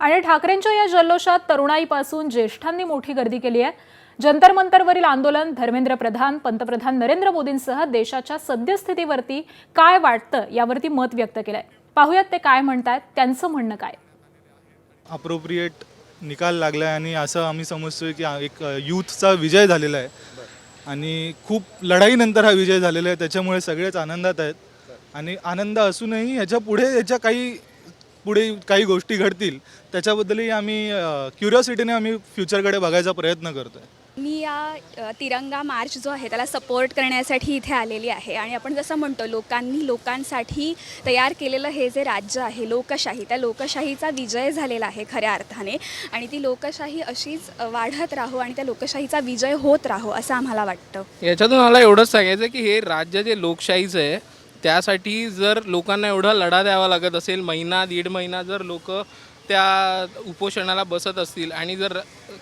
आणि ठाकरेंच्या या जल्लोषात तरुणाईपासून ज्येष्ठांनी मोठी गर्दी केली आहे। जंतर मंतरवरील आंदोलन धर्मेंद्र प्रधान, पंतप्रधान नरेंद्र मोदींसह देशाच्या सद्यस्थितीवरती काय वाटतं यावरती मत व्यक्त केलंय। पाहूयात ते काय म्हणतात, त्यांचं म्हणणं काय। अप्रोप्रिएट निकाल लागलाय आणि असं आम्ही समजतोय की एक यूथचा विजय झालेला आहे आणि खूप लढाईनंतर हा विजय झालेला आहे। त्याच्यामुळे सगळेच आनंदात आहेत आणि आनंद असूनही याच्या पुढे काही गोष्टी घडतील त्याच्याबद्दलही आम्ही क्युरिओसिटीने आम्ही फ्युचरकडे बघायचा प्रयत्न करतोय। मी या तिरंगा मार्च जो आहे त्याला सपोर्ट करण्यासाठी इथे आलेली आहे आणि आपण जसं म्हणतो लोकांसाठी तयार केलेलं हे जे राज्य आहे लोकशाही, त्या लोकशाहीचा विजय झालेला आहे खऱ्या अर्थाने आणि ती लोकशाही अशीच वाढत राहो आणि त्या लोकशाहीचा विजय होत राहो असं आम्हाला वाटतं। याच्यातून मला एवढंच सांगायचं की हे राज्य जे लोकशाहीचं आहे त्यासाठी जर लोकांना एवढा लढा द्यावा लागत असेल, महिना दीड महिना जर लोक त्या उपोषणाला बसत असतील आणि जर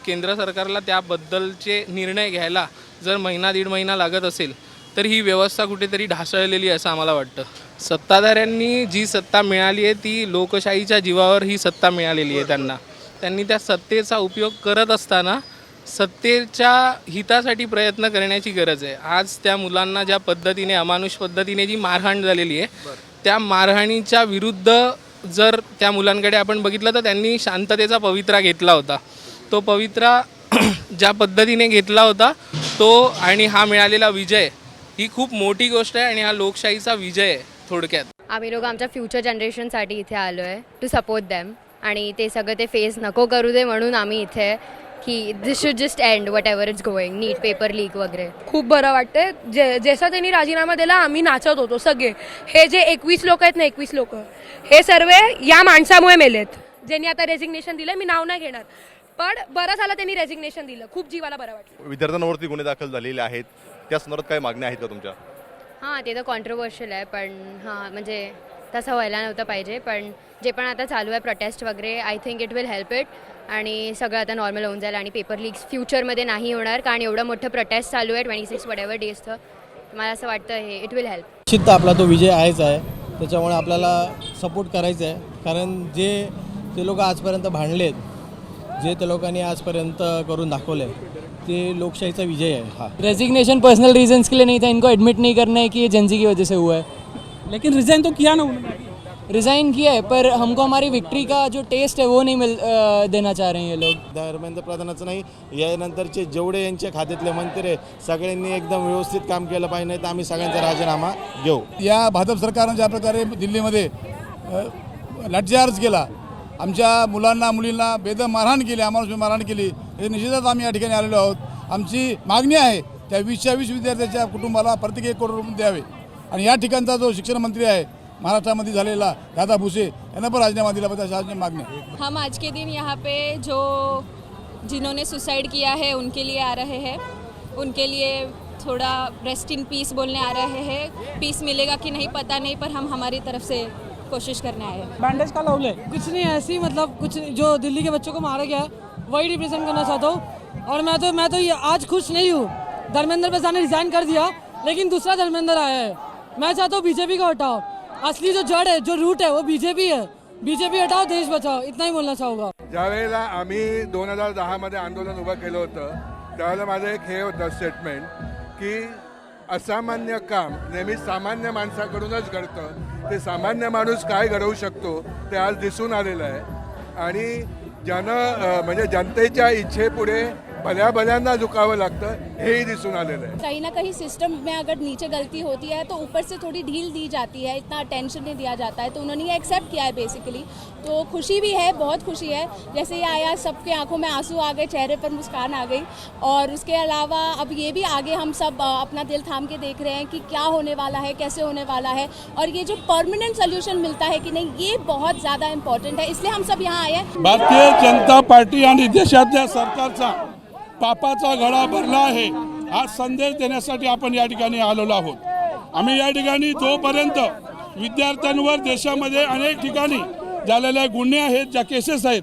केंद्र सरकारला त्याबद्दलचे निर्णय घ्यायला जर महिना दीड महिना लागत असेल तर ही व्यवस्था कुठेतरी ढासळलेली असं आम्हाला वाटतं। सत्ताधाऱ्यांनी जी सत्ता मिळाली आहे ती लोकशाहीच्या जीवावर ही सत्ता मिळालेली आहे त्यांनी त्या सत्तेचा उपयोग करत असताना सत्तेच्या हितासाठी प्रयत्न करण्याची गरज आहे। आज त्या मुलांना ज्या पद्धतीने अमानुष पद्धतीने जी मारहाण झालेली आहे त्या मारहाणीच्या विरुद्ध जर त्या मुलांकडे आपण बघितलं तर त्यांनी शांततेचा पवित्रा घेतला होता। तो पवित्रा ज्या पद्धतीने घेतला होता तो आणि हा मिळालेला विजय ही खूप मोठी गोष्ट आहे आणि हा लोकशाहीचा विजय आहे थोडक्यात। आम्ही लोक आमच्या फ्युचर जनरेशनसाठी इथे आलो आहे टू सपोर्ट देम आणि ते सगळं ते फेस नको करू दे म्हणून आम्ही इथे की this should just end whatever it's going, NEET paper leak वगैरे। खूप बरं वाटतंय। जसा त्यांनी राजीनामा दिला आम्ही नाचत होतो सगळे। हे जे 21 लोक आहेत ना, 21 लोक हे सर्व या माणसामुळे मेलेत ज्यांनी आता रेजिग्नेशन दिलं। मी नाव नाही घेणार पण बरं झालं त्यांनी रेजिग्नेशन दिलं, खूप जीवाला बरं वाटलं। विद्यार्थ्यांवरती गुन्हे दाखल झालेले आहेत त्या संदर्भात काय मागण्या आहेत का तुमच्या? हां, ते तर कॉन्ट्रोवर्शियल आहे पण हां म्हणजे तसं व्हायला नव्हतं पाहिजे, पण जे पण आता चालू आहे प्रोटेस्ट वगैरे I think it will help it आणि सगळं आता नॉर्मल होऊन जाईल आणि पेपर लीक्स फ्युचरमध्ये नाही होणार कारण एवढं मोठं प्रोटेस्ट चालू आहे 26 वडेवर डेजचं। मला असं वाटतं हे इट विल हेल्प। निश्चित आपला तो विजय आहेच आहे, त्याच्यामुळे आपल्याला सपोर्ट करायचं आहे कारण जे ते लोक आजपर्यंत भांडलेत, जे ते लोकांनी आजपर्यंत करून दाखवले ते लोकशाहीचा विजय है। हाँ, रेजिग्नेशन पर्सनल रीजंस के लिए नहीं था, इनको एडमिट नहीं करना है कि ये जेंजी की वजह से हुआ है। लेकिन रिजाइन तो किया ना उन्होंने, रिज़ाइन किया है पर हमको हमारी विक्ट्री का जो टेस्ट है वो नहीं देना चाह रहे हैं ये लोग। धर्मेंद्र प्रधानाचं नाही, यानंतरचे जेवढे यांच्या खात्यातले मंत्री आहे सगळ्यांनी एकदम व्यवस्थित काम केलं पाहिजे, नाही तर आम्ही सगळ्यांचा राजीनामा घेऊ। या भाजप सरकारनं ज्या प्रकारे दिल्लीमध्ये लाठीचार्ज केला, आमच्या मुलांना मुलींना बेदम मारहाण केली, आम्हाला मारहाण केली, हे निश्चितच आम्ही या ठिकाणी आलेलो आहोत। आमची मागणी आहे त्या 20 विद्यार्थ्यांच्या कुटुंबाला प्रत्येक 1 करोड रुपये द्यावे आणि या ठिकाणचा जो शिक्षण मंत्री आहे महाराष्ट्रामध्ये झालेला दादा भुसे यांना पण राजीनामा दिला पाहिजे अशी मागणी आहे। हम आज के दिन यहाँ पे जो जिन्होंने सुसाइड किया है उनके लिए आ रहे हैं, उनके लिए थोड़ा रेस्ट इन पीस बोलने आ रहे हैं। पीस मिलेगा कि नहीं पता नहीं पर हम हमारी तरफ से कोशिश करने आए हैं। बैंडेज का लवले कुछ नहीं ऐसी मतलब कुछ जो दिल्ली के बच्चों को मारा गया वही रिप्रेजेंट करना चाहता हूँ और मैं तो ये आज खुश नहीं हूँ। धर्मेंद्र प्रधान ने रिजाइन कर दिया लेकिन दूसरा धर्मेंद्र आया है। मैं चाहता हूँ बीजेपी को हटाओ, असली जो जड़ है जो रूट है वो बीजेपी है। बीजेपी हटाओ, देश बचाओ, इतना ही बोलना चाहूँगा। ज्यावेळेला आम्ही 2010 मध्ये आंदोलन उभं केलं होतं त्यावेळेला माझं एक हे होतं स्टेटमेंट की असामान्य काम नेहमी सामान्य माणसाकडूनच घडतं, ते सामान्य माणूस काय घडवू शकतो ते आज दिसून आलेलं आहे आणि ज्यानं म्हणजे जनतेच्या इच्छेपुढे भल्यांना झुकावं लागतं हेही दिसून आलेलं है। कहीं ना कहीं सिस्टम में अगर नीचे गलती होती है तो ऊपर से थोड़ी ढील दी जाती है, इतना अटेंशन नहीं दिया जाता है, तो उन्होंने ये एक्सेप्ट किया है बेसिकली। तो खुशी भी है, बहुत खुशी है। जैसे ये आया सबके आंखों में आंसू आ गए, चेहरे पर मुस्कान आ गई और उसके अलावा अब ये भी आगे हम सब अपना दिल थाम के देख रहे हैं कि क्या होने वाला है, कैसे होने वाला है और ये जो परमानेंट सोल्यूशन मिलता है कि नहीं ये बहुत ज़्यादा इम्पॉर्टेंट है, इसलिए हम सब यहाँ आए हैं। भारतीय जनता पार्टी आणि देशातल्या सरकारचा पापाचा घडा भरला आहे हा संदेश देण्यासाठी आपण या ठिकाणी आलेलो आहोत। आम्ही या ठिकाणी जोपर्यंत विद्यार्थ्यांवर देशामध्ये अनेक ठिकाणी झालेले गुन्हे आहेत, ज्या केसेस आहेत,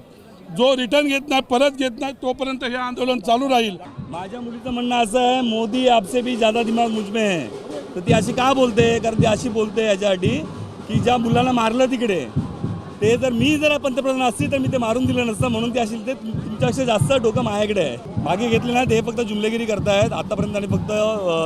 जो रिटर्न घेत नाही, परत घेत नाही, तोपर्यंत हे आंदोलन चालू राहील। माझ्या मुलीचं म्हणणं असं आहे मोदी आपसे भी ज़्यादा दिमाग मुझ में है, तर ती अशी का बोलते, कारण ती अशी बोलते याच्यासाठी की ज्या मुलांना मारलं तिकडे ते जर मी जर पंतप्रधान असतील तर मी ते मारून दिलं नसतं, म्हणून ते असेल ते तुमच्यापेक्षा जास्त डोकं माझ्याकडे आहे. मागे घेतले ना ते फक्त जुमलेगिरी करतायत. आतापर्यंत त्यांनी फक्त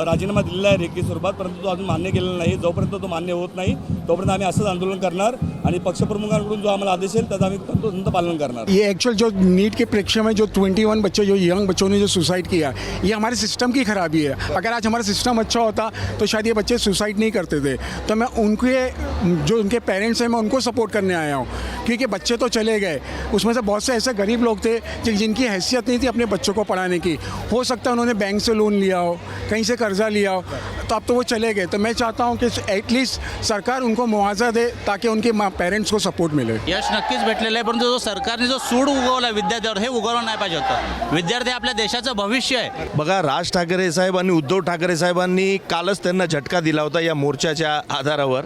राजीनामा दिलेला आहे लेखी स्वरूपात, परंतु तो अजून मान्य केलेला नाही. जोपर्यंत तो मान्य होत नाही तोपर्यंत आम्ही असंच आंदोलन करणार आणि पक्षप्रमुखांकडून जो आम्हाला आदेश येईल त्याचं आम्ही तंतोतंत पालन करणार. ये एक्चुअल जो नीट के परीक्षा में जो 21 बच्चे जो यंग बच्चों ने जो सुसाइड किया, ये हमारे सिस्टम की खराबी है. अगर आज हमारा सिस्टम अच्छा होता तो शायद ये बच्चे सुसाइड नहीं करते थे. तो मैं उनके जो उनके पेरेंट्स हैं मैं उनको सपोर्ट करने आया हूँ, क्योंकि बच्चे तो चले गए, उसमें से बहुत से ऐसे गरीब लोग थे जिनकी हैसियत नहीं थी अपने बच्चों को पढ़ाने की. हो सकता है उन्होंने बैंक से लोन लिया हो, कहीं से कर्जा लिया हो, तो अब तो वो चले गए. तो मैं चाहता हूँ कि एटलीस्ट सरकार उनको मुआवजा दे ताकि उनके पेरेंट्स को सपोर्ट मिले. यश नक्कीच भेटलेलं आहे, परंतु जो सरकारने जो सूड उगवला विद्यार्थ्यावर हे उगवलं नाही पाहिजे होतं. विद्यार्थी आपल्या देशाचं भविष्य आहे. बघा, राज ठाकरे साहेब आणि उद्धव ठाकरे साहेबांनी कालच त्यांना झटका दिला होता या मोर्चाच्या आधारावर,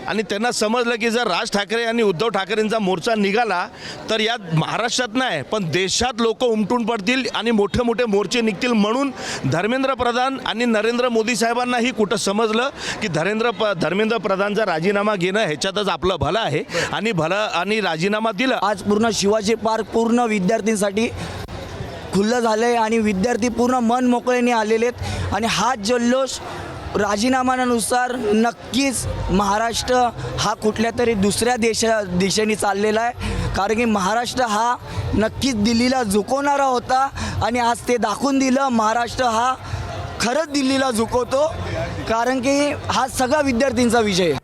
आणि त्यांना समजलं की जर राज ठाकरे आणि उद्धव ठाकरेंचा मोर्चा निघाला तर यात महाराष्ट्रात नाही पण देशात लोक उमटून पडतील आणि मोठे मोठे मोर्चे निघतील. म्हणून धर्मेंद्र प्रधान आणि नरेंद्र मोदी साहेबांनाही कुठं समजलं की धर्मेंद्र प्रधानचा राजीनामा घेणं ह्याच्यातच आपलं भलं आहे आणि राजीनामा दिला. आज पूर्ण शिवाजी पार्क पूर्ण विद्यार्थ्यांसाठी खुल्लं झालं आहे आणि विद्यार्थी पूर्ण मन मोकळेने आलेले आहेत. आणि हा जल्लोष राजीनाम्यानुसार नक्कीच महाराष्ट्र हा कुठल्या तरी दुसऱ्या दिशेने चाललेला आहे, कारण की महाराष्ट्र हा नक्कीच दिल्लीला झुकवणारा होता आणि आज ते दाखवून दिलं. महाराष्ट्र हा खरंच दिल्लीला झुकवतो, कारण की हा सगळा विद्यार्थ्यांचा विजय आहे.